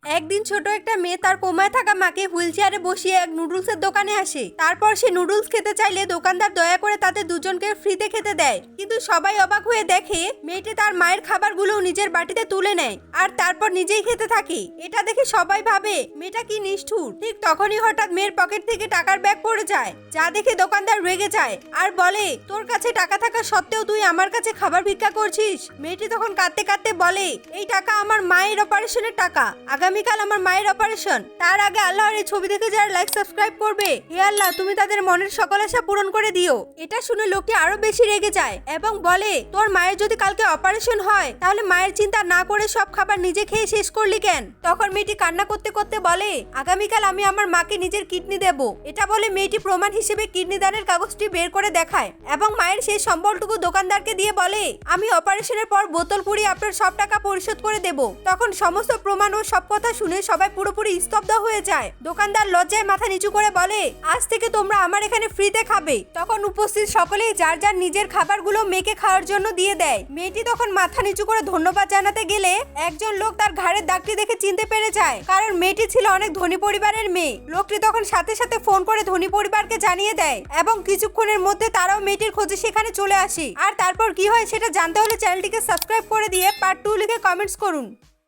একদিন ছোট একটা মেয়ে তার কোমায় থাকা মাকে হুইল চেয়ারে বসিয়ে এক নুডলসের দোকানে আসে। তারপর সে নুডলস খেতে চাইলে দোকানদার দয়া করে তাদের দুজনকে ফ্রিতে খেতে দেয়। কিন্তু সবাই অবাক হয়ে দেখে মেয়েটি তার মায়ের খাবারগুলো নিজের বাটিতে তুলে নেয় আর তারপর নিজেই খেতে থাকে। এটা দেখে সবাই ভাবে মেয়েটা কি নিষ্ঠুর। ঠিক তখনই হঠাৎ মেয়ের পকেট থেকে টাকার ব্যাগ পড়ে যায়, যা দেখে দোকানদার রেগে যায় আর বলে, তোর কাছে টাকা থাকা সত্ত্বেও তুই আমার কাছে খাবার ভিক্ষা করছিস। মেয়েটি তখন কাঁদতে কাঁদতে বলে, এই টাকা আমার মায়ের অপারেশনের টাকা, আগামীকাল আমার মায়ের অপারেশন। তার আগে আল্লাহর এই ছবি দেখে যারা লাইক সাবস্ক্রাইব করবে, হে আল্লাহ তুমি তাদের মনের সকল আশা পূরণ করে দিও। এটা শুনে লোকটি আরো বেশি রেগে যায় এবং বলে, তোর মায়ের যদি কালকে অপারেশন হয় তাহলে মায়ের চিন্তা না করে সব খাবার নিজে খেয়ে শেষ করলি কেন? তখন মেয়েটি কান্না করতে করতে বলে, আগামীকাল আমি আমার মাকে নিজের কিডনি দেব। এটা বলে মেয়েটি প্রমাণ হিসেবে কিডনি দানের কাগজটি বের করে দেখায় এবং মায়ের সেই সম্বলটুকু দোকানদারকে দিয়ে বলে, আমি অপারেশনের পর বোতল পুড়িয়ে আপনার সব টাকা পরিশোধ করে দেব। তখন সমস্ত প্রমাণ ও সব কথা শুনে সবাই পুরোপুরি স্তব্ধ হয়ে যায়। দোকানদার লজ্জায় মাথা নিচু করে বলে, আজ থেকে তোমরা আমার এখানে ফ্রিতে খাবে। তখন উপস্থিত সকলেই যার যার নিজের খাবারগুলো মেয়েকে খাওয়ার জন্য দিয়ে দেয়। মেয়েটি তখন মাথা নিচু করে ধন্যবাদ জানাতে গেলে একজন লোক তার ঘাড়ের দাগটি দেখে চিনতে পেরে যায়, কারণ মেয়েটি ছিল অনেক ধনী পরিবারের মেয়ে। লোকটি তখন সাথে সাথে ফোন করে ধনী পরিবারকে জানিয়ে দেয় এবং কিছুক্ষণের মধ্যে তারাও মেয়েটির খোঁজে সেখানে চলে আসে। আর তারপর কি হয় সেটা জানতে হলে চ্যানেলটিকে সাবস্ক্রাইব করে দিয়ে পার্ট 2 লিখে কমেন্টস করুন।